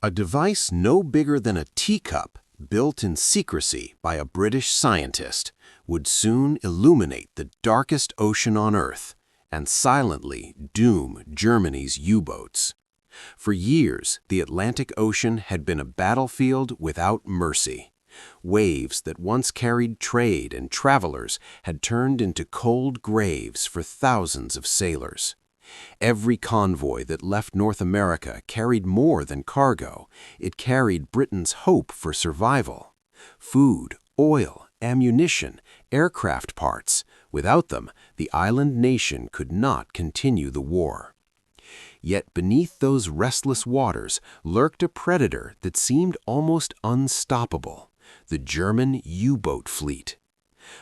A device no bigger than a teacup, built in secrecy by a British scientist, would soon illuminate the darkest ocean on Earth and silently doom Germany's U-boats. For years, the Atlantic Ocean had been a battlefield without mercy. Waves that once carried trade and travelers had turned into cold graves for thousands of sailors. Every convoy that left North America carried more than cargo. It carried Britain's hope for survival. Food, oil, ammunition, aircraft parts. Without them, the island nation could not continue the war. Yet beneath those restless waters lurked a predator that seemed almost unstoppable: the German U-boat fleet.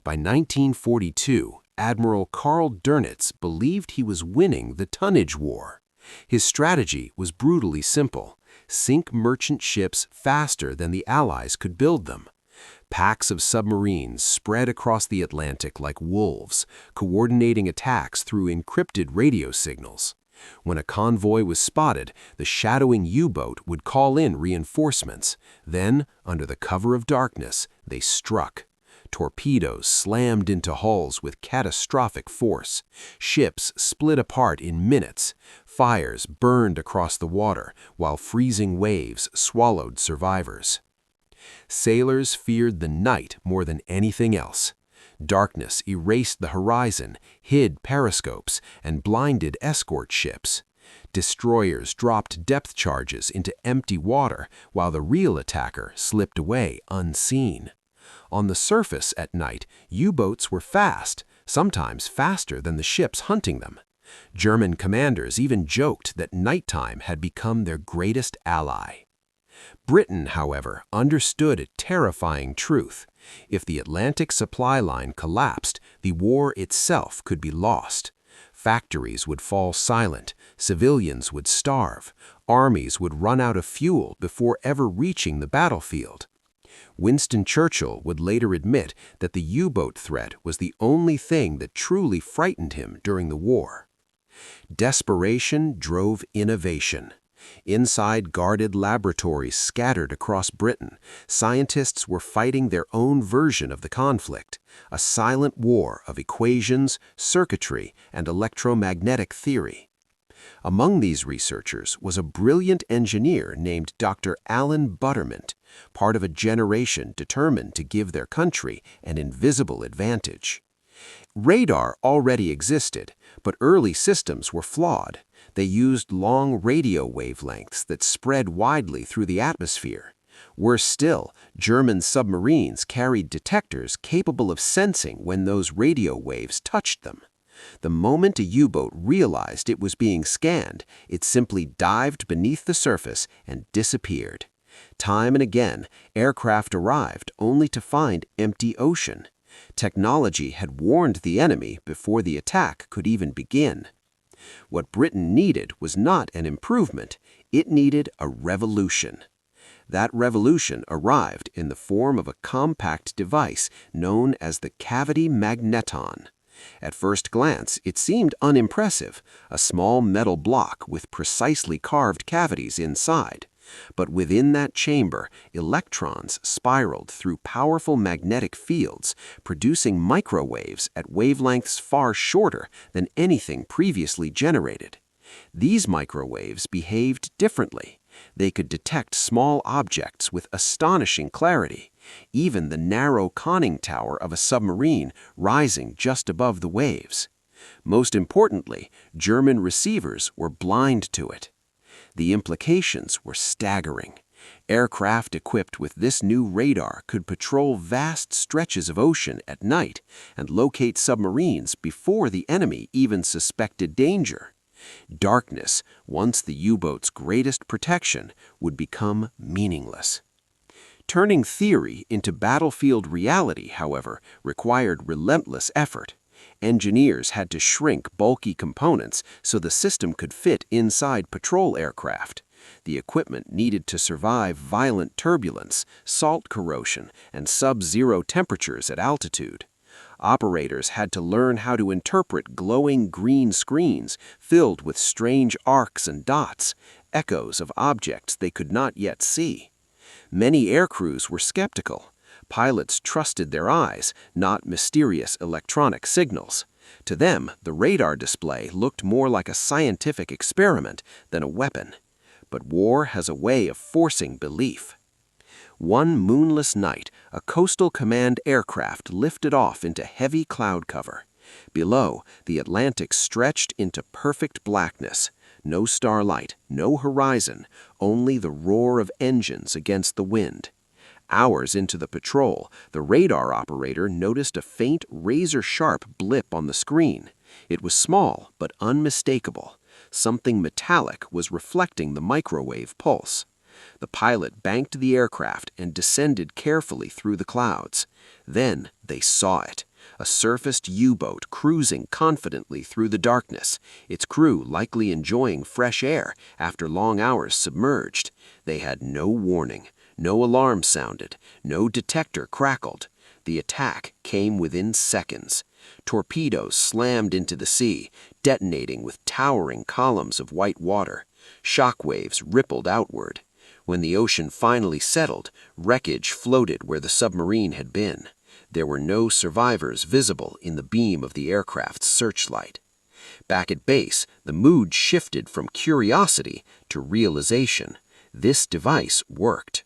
By 1942, Admiral Karl Dönitz believed he was winning the tonnage war. His strategy was brutally simple: sink merchant ships faster than the Allies could build them. Packs of submarines spread across the Atlantic like wolves, coordinating attacks through encrypted radio signals. When a convoy was spotted, the shadowing U-boat would call in reinforcements. Then, under the cover of darkness, they struck. Torpedoes slammed into hulls with catastrophic force. Ships split apart in minutes. Fires burned across the water, while freezing waves swallowed survivors. Sailors feared the night more than anything else. Darkness erased the horizon, hid periscopes, and blinded escort ships. Destroyers dropped depth charges into empty water, while the real attacker slipped away unseen. On the surface at night, U-boats were fast, sometimes faster than the ships hunting them. German commanders even joked that nighttime had become their greatest ally. Britain, however, understood a terrifying truth: if the Atlantic supply line collapsed, the war itself could be lost. Factories would fall silent, civilians would starve, armies would run out of fuel before ever reaching the battlefield. Winston Churchill would later admit that the U-boat threat was the only thing that truly frightened him during the war. Desperation drove innovation. Inside guarded laboratories scattered across Britain, scientists were fighting their own version of the conflict: a silent war of equations, circuitry, and electromagnetic theory. Among these researchers was a brilliant engineer named Dr. Alan Buttermint, part of a generation determined to give their country an invisible advantage. Radar already existed, but early systems were flawed. They used long radio wavelengths that spread widely through the atmosphere. Worse still, German submarines carried detectors capable of sensing when those radio waves touched them. The moment a U-boat realized it was being scanned, it simply dived beneath the surface and disappeared. Time and again, aircraft arrived only to find empty ocean. Technology had warned the enemy before the attack could even begin. What Britain needed was not an improvement, it needed a revolution. That revolution arrived in the form of a compact device known as the cavity magneton. At first glance, it seemed unimpressive: a small metal block with precisely carved cavities inside. But within that chamber, electrons spiraled through powerful magnetic fields, producing microwaves at wavelengths far shorter than anything previously generated. These microwaves behaved differently. They could detect small objects with astonishing clarity, even the narrow conning tower of a submarine rising just above the waves. Most importantly, German receivers were blind to it. The implications were staggering. Aircraft equipped with this new radar could patrol vast stretches of ocean at night and locate submarines before the enemy even suspected danger. Darkness, once the U-boat's greatest protection, would become meaningless. Turning theory into battlefield reality, however, required relentless effort. Engineers had to shrink bulky components so the system could fit inside patrol aircraft. The equipment needed to survive violent turbulence, salt corrosion, and sub-zero temperatures at altitude. Operators had to learn how to interpret glowing green screens filled with strange arcs and dots, echoes of objects they could not yet see. Many aircrews were skeptical. Pilots trusted their eyes, not mysterious electronic signals. To them, the radar display looked more like a scientific experiment than a weapon. But war has a way of forcing belief. One moonless night, a coastal command aircraft lifted off into heavy cloud cover. Below, the Atlantic stretched into perfect blackness. No starlight, no horizon, only the roar of engines against the wind. Hours into the patrol, the radar operator noticed a faint, razor-sharp blip on the screen. It was small, but unmistakable. Something metallic was reflecting the microwave pulse. The pilot banked the aircraft and descended carefully through the clouds. Then they saw it. A surfaced U-boat cruising confidently through the darkness, its crew likely enjoying fresh air after long hours submerged. They had no warning. No alarm sounded. No detector crackled. The attack came within seconds. Torpedoes slammed into the sea, detonating with towering columns of white water. Shock waves rippled outward. When the ocean finally settled, wreckage floated where the submarine had been. There were no survivors visible in the beam of the aircraft's searchlight. Back at base, the mood shifted from curiosity to realization. This device worked.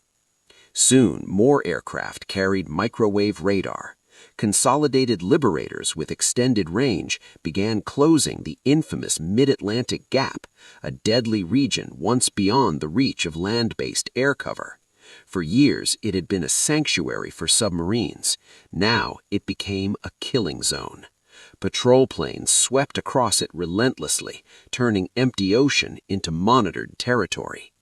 Soon, more aircraft carried microwave radar. Consolidated Liberators with extended range began closing the infamous Mid-Atlantic Gap, a deadly region once beyond the reach of land-based air cover. For years, it had been a sanctuary for submarines. Now, it became a killing zone. Patrol planes swept across it relentlessly, turning empty ocean into monitored territory.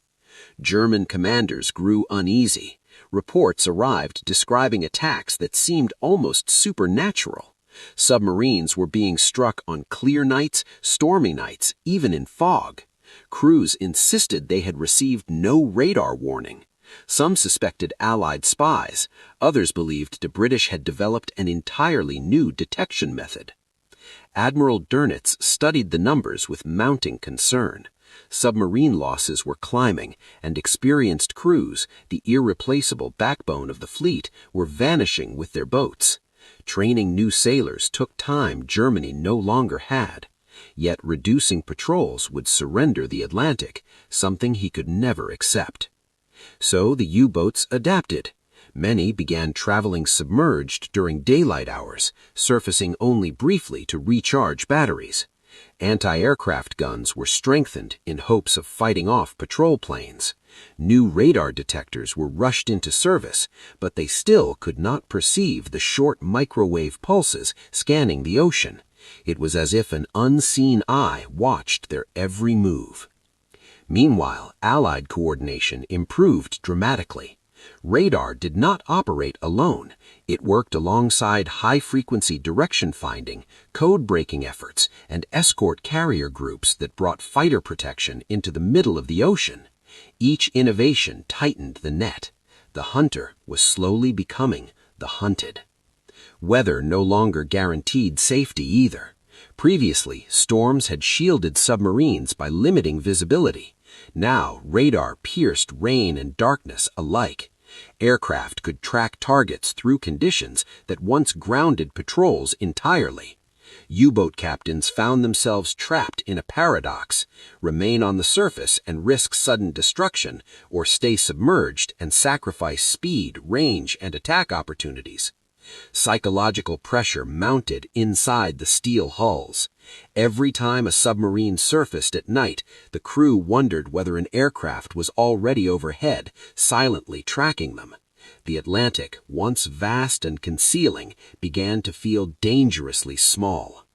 German commanders grew uneasy. Reports arrived describing attacks that seemed almost supernatural. Submarines were being struck on clear nights, stormy nights, even in fog. Crews insisted they had received no radar warning. Some suspected Allied spies. Others believed the British had developed an entirely new detection method. Admiral Dönitz studied the numbers with mounting concern. Submarine losses were climbing, and experienced crews, the irreplaceable backbone of the fleet, were vanishing with their boats. Training new sailors took time Germany no longer had. Yet reducing patrols would surrender the Atlantic, something he could never accept. So the U-boats adapted. Many began traveling submerged during daylight hours, surfacing only briefly to recharge batteries. Anti-aircraft guns were strengthened in hopes of fighting off patrol planes. New radar detectors were rushed into service, but they still could not perceive the short microwave pulses scanning the ocean. It was as if an unseen eye watched their every move. Meanwhile, Allied coordination improved dramatically. Radar did not operate alone. It worked alongside high-frequency direction finding, code-breaking efforts, and escort carrier groups that brought fighter protection into the middle of the ocean. Each innovation tightened the net. The hunter was slowly becoming the hunted. Weather no longer guaranteed safety either. Previously, storms had shielded submarines by limiting visibility. Now, radar pierced rain and darkness alike. Aircraft could track targets through conditions that once grounded patrols entirely. U-boat captains found themselves trapped in a paradox: remain on the surface and risk sudden destruction, or stay submerged and sacrifice speed, range, and attack opportunities. Psychological pressure mounted inside the steel hulls. Every time a submarine surfaced at night, the crew wondered whether an aircraft was already overhead, silently tracking them. The Atlantic, once vast and concealing, began to feel dangerously small.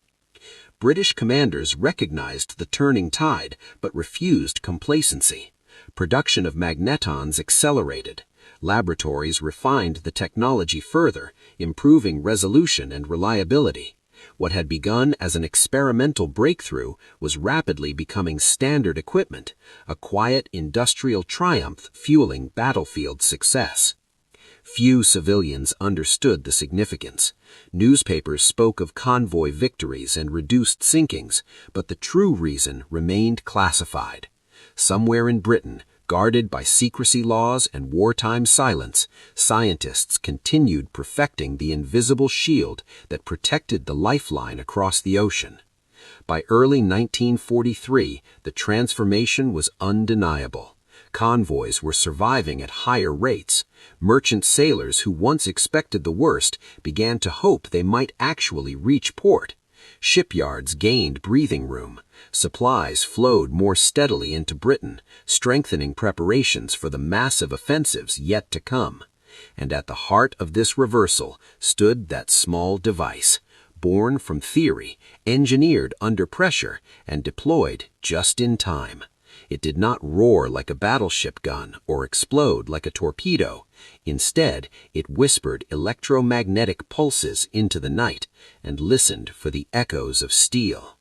British commanders recognized the turning tide, but refused complacency. Production of magnetons accelerated. Laboratories refined the technology further, improving resolution and reliability. What had begun as an experimental breakthrough was rapidly becoming standard equipment, a quiet industrial triumph fueling battlefield success. Few civilians understood the significance. Newspapers spoke of convoy victories and reduced sinkings, but the true reason remained classified. Somewhere in Britain, guarded by secrecy laws and wartime silence, scientists continued perfecting the invisible shield that protected the lifeline across the ocean. By early 1943, the transformation was undeniable. Convoys were surviving at higher rates. Merchant sailors who once expected the worst began to hope they might actually reach port. Shipyards gained breathing room. Supplies flowed more steadily into Britain, strengthening preparations for the massive offensives yet to come. And at the heart of this reversal stood that small device, born from theory, engineered under pressure, and deployed just in time. It did not roar like a battleship gun or explode like a torpedo. Instead, it whispered electromagnetic pulses into the night and listened for the echoes of steel.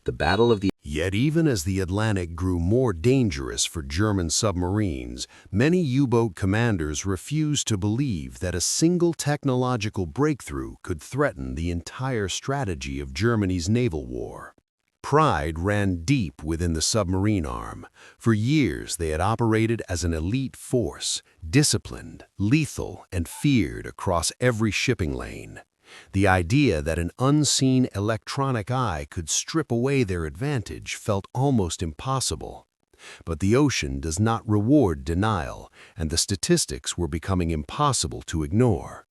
The Battle of the Yet even as the Atlantic grew more dangerous for German submarines, many U-boat commanders refused to believe that a single technological breakthrough could threaten the entire strategy of Germany's naval war. Pride ran deep within the submarine arm. For years they had operated as an elite force, disciplined, lethal, and feared across every shipping lane. The idea that an unseen electronic eye could strip away their advantage felt almost impossible. But the ocean does not reward denial, and the statistics were becoming impossible to ignore.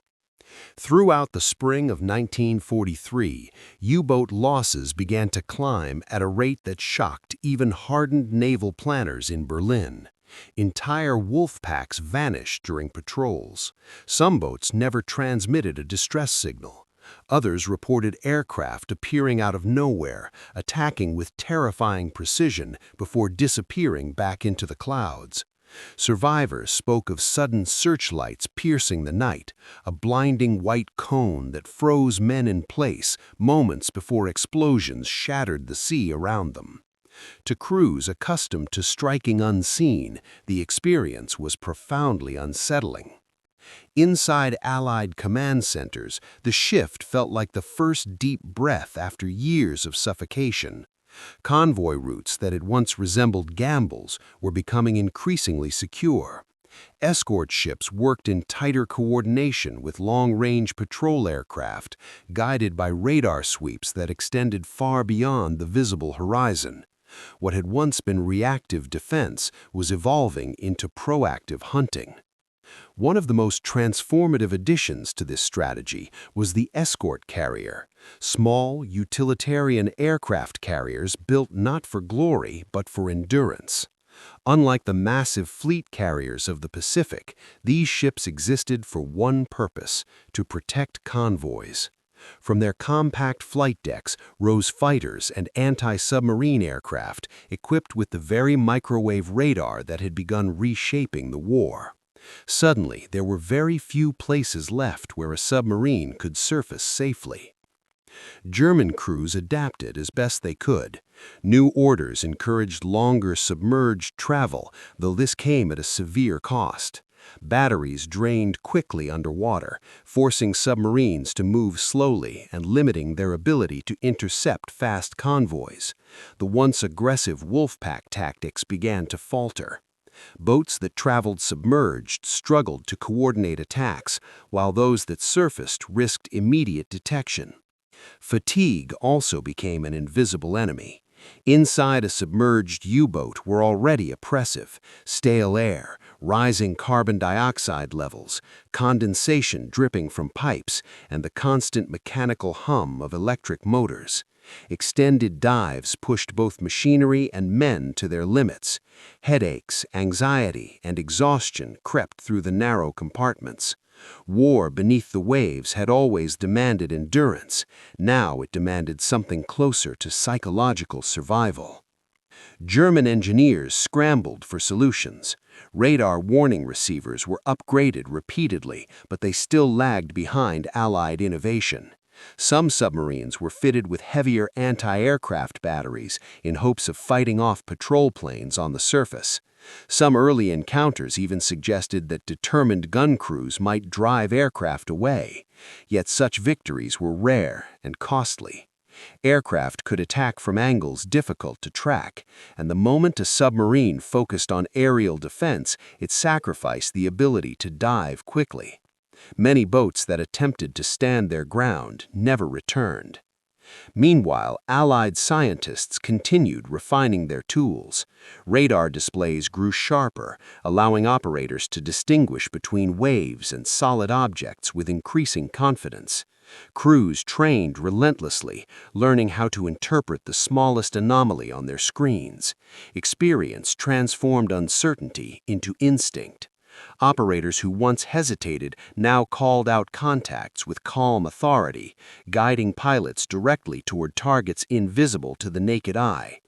Throughout the spring of 1943, U-boat losses began to climb at a rate that shocked even hardened naval planners in Berlin. Entire wolf packs vanished during patrols. Some boats never transmitted a distress signal. Others reported aircraft appearing out of nowhere, attacking with terrifying precision before disappearing back into the clouds. Survivors spoke of sudden searchlights piercing the night, a blinding white cone that froze men in place moments before explosions shattered the sea around them. To crews accustomed to striking unseen, the experience was profoundly unsettling. Inside Allied command centers, the shift felt like the first deep breath after years of suffocation. Convoy routes that had once resembled gambles were becoming increasingly secure. Escort ships worked in tighter coordination with long-range patrol aircraft, guided by radar sweeps that extended far beyond the visible horizon. What had once been reactive defense was evolving into proactive hunting. One of the most transformative additions to this strategy was the escort carrier, small, utilitarian aircraft carriers built not for glory but for endurance. Unlike the massive fleet carriers of the Pacific, these ships existed for one purpose: to protect convoys. From their compact flight decks rose fighters and anti-submarine aircraft equipped with the very microwave radar that had begun reshaping the war. Suddenly, there were very few places left where a submarine could surface safely. German crews adapted as best they could. New orders encouraged longer submerged travel, though this came at a severe cost. Batteries drained quickly underwater, forcing submarines to move slowly and limiting their ability to intercept fast convoys. The once aggressive wolfpack tactics began to falter. Boats that traveled submerged struggled to coordinate attacks, while those that surfaced risked immediate detection. Fatigue also became an invisible enemy. Inside a submerged U-boat were already oppressive: stale air, rising carbon dioxide levels, condensation dripping from pipes, and the constant mechanical hum of electric motors. Extended dives pushed both machinery and men to their limits. Headaches, anxiety, and exhaustion crept through the narrow compartments. War beneath the waves had always demanded endurance. Now it demanded something closer to psychological survival. German engineers scrambled for solutions. Radar warning receivers were upgraded repeatedly, but they still lagged behind Allied innovation. Some submarines were fitted with heavier anti-aircraft batteries in hopes of fighting off patrol planes on the surface. Some early encounters even suggested that determined gun crews might drive aircraft away. Yet such victories were rare and costly. Aircraft could attack from angles difficult to track, and the moment a submarine focused on aerial defense, it sacrificed the ability to dive quickly. Many boats that attempted to stand their ground never returned. Meanwhile, Allied scientists continued refining their tools. Radar displays grew sharper, allowing operators to distinguish between waves and solid objects with increasing confidence. Crews trained relentlessly, learning how to interpret the smallest anomaly on their screens. Experience transformed uncertainty into instinct. Operators who once hesitated now called out contacts with calm authority, guiding pilots directly toward targets invisible to the naked eye.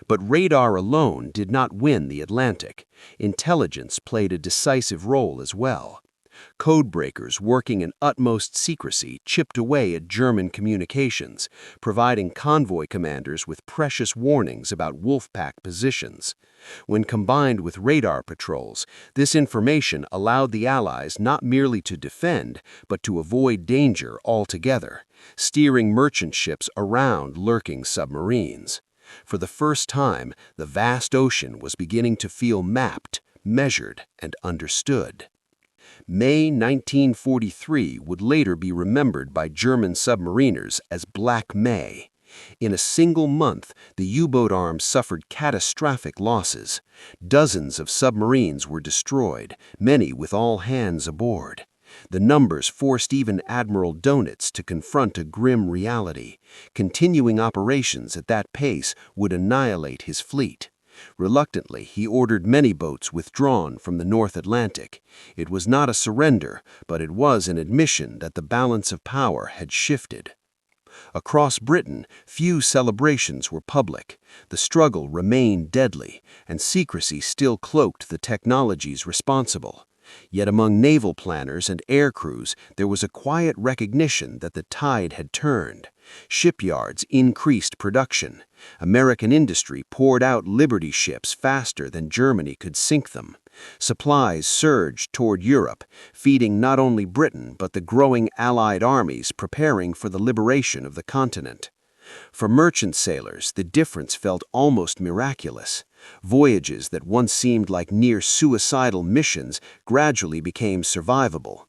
But radar alone did not win the Atlantic. Intelligence played a decisive role as well. Codebreakers working in utmost secrecy chipped away at German communications, providing convoy commanders with precious warnings about Wolfpack positions. When combined with radar patrols, this information allowed the Allies not merely to defend, but to avoid danger altogether, steering merchant ships around lurking submarines. For the first time, the vast ocean was beginning to feel mapped, measured, and understood. May 1943 would later be remembered by German submariners as Black May. In a single month, the U-boat arm suffered catastrophic losses. Dozens of submarines were destroyed, many with all hands aboard. The numbers forced even Admiral Dönitz to confront a grim reality. Continuing operations at that pace would annihilate his fleet. Reluctantly, he ordered many boats withdrawn from the North Atlantic. It was not a surrender, but it was an admission that the balance of power had shifted. Across Britain, few celebrations were public. The struggle remained deadly, and secrecy still cloaked the technologies responsible. Yet among naval planners and air crews, there was a quiet recognition that the tide had turned. Shipyards increased production. American industry poured out Liberty ships faster than Germany could sink them. Supplies surged toward Europe, feeding not only Britain but the growing Allied armies preparing for the liberation of the continent. For merchant sailors, the difference felt almost miraculous. Voyages that once seemed like near-suicidal missions gradually became survivable.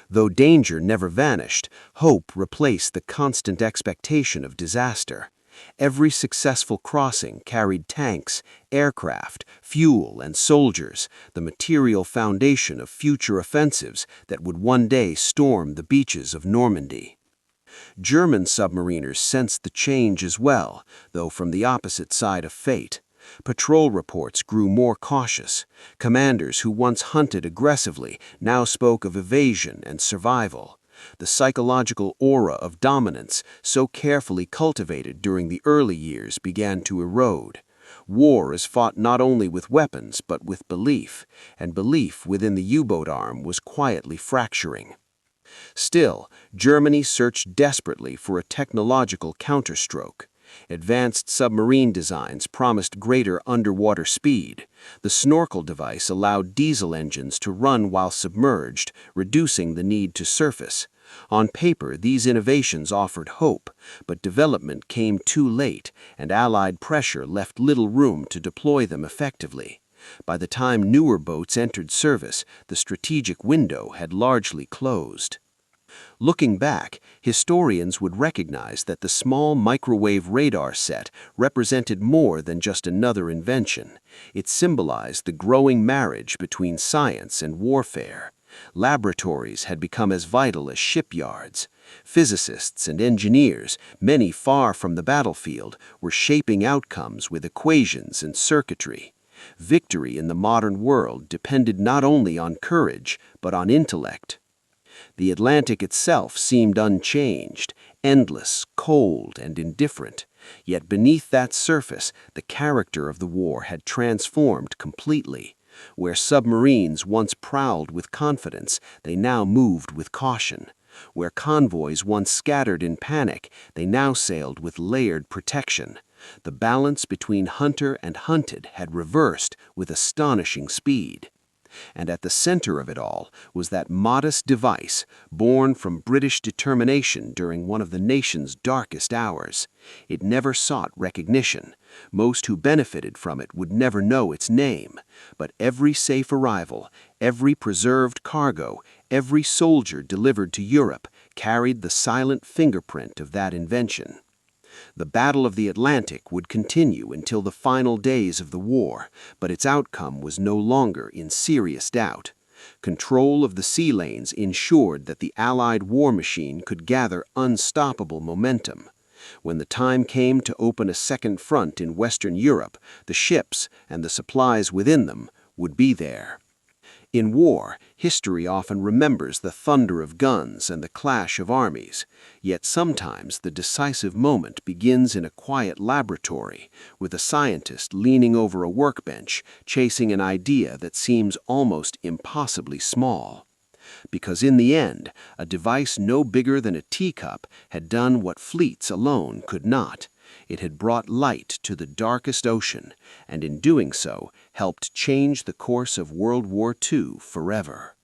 Though danger never vanished, hope replaced the constant expectation of disaster. Every successful crossing carried tanks, aircraft, fuel, and soldiers, the material foundation of future offensives that would one day storm the beaches of Normandy. German submariners sensed the change as well, though from the opposite side of fate. Patrol reports grew more cautious. Commanders who once hunted aggressively now spoke of evasion and survival. The psychological aura of dominance, so carefully cultivated during the early years, began to erode. War is fought not only with weapons but with belief, and belief within the U-boat arm was quietly fracturing. Still, Germany searched desperately for a technological counterstroke. Advanced submarine designs promised greater underwater speed. The snorkel device allowed diesel engines to run while submerged, reducing the need to surface. On paper, these innovations offered hope, but development came too late, and Allied pressure left little room to deploy them effectively. By the time newer boats entered service, the strategic window had largely closed. Looking back, historians would recognize that the small microwave radar set represented more than just another invention. It symbolized the growing marriage between science and warfare. Laboratories had become as vital as shipyards. Physicists and engineers, many far from the battlefield, were shaping outcomes with equations and circuitry. Victory in the modern world depended not only on courage, but on intellect. The Atlantic itself seemed unchanged, endless, cold, and indifferent. Yet beneath that surface, the character of the war had transformed completely. Where submarines once prowled with confidence, they now moved with caution. Where convoys once scattered in panic, they now sailed with layered protection. The balance between hunter and hunted had reversed with astonishing speed. And at the center of it all was that modest device born from British determination during one of the nation's darkest hours. It never sought recognition. Most who benefited from it would never know its name. But every safe arrival, every preserved cargo, every soldier delivered to Europe carried the silent fingerprint of that invention. The Battle of the Atlantic would continue until the final days of the war, but its outcome was no longer in serious doubt. Control of the sea lanes ensured that the Allied war machine could gather unstoppable momentum. When the time came to open a second front in Western Europe, the ships and the supplies within them would be there. In war, history often remembers the thunder of guns and the clash of armies. Yet sometimes the decisive moment begins in a quiet laboratory, with a scientist leaning over a workbench, chasing an idea that seems almost impossibly small. Because in the end, a device no bigger than a teacup had done what fleets alone could not. It had brought light to the darkest ocean, and in doing so, helped change the course of World War II forever.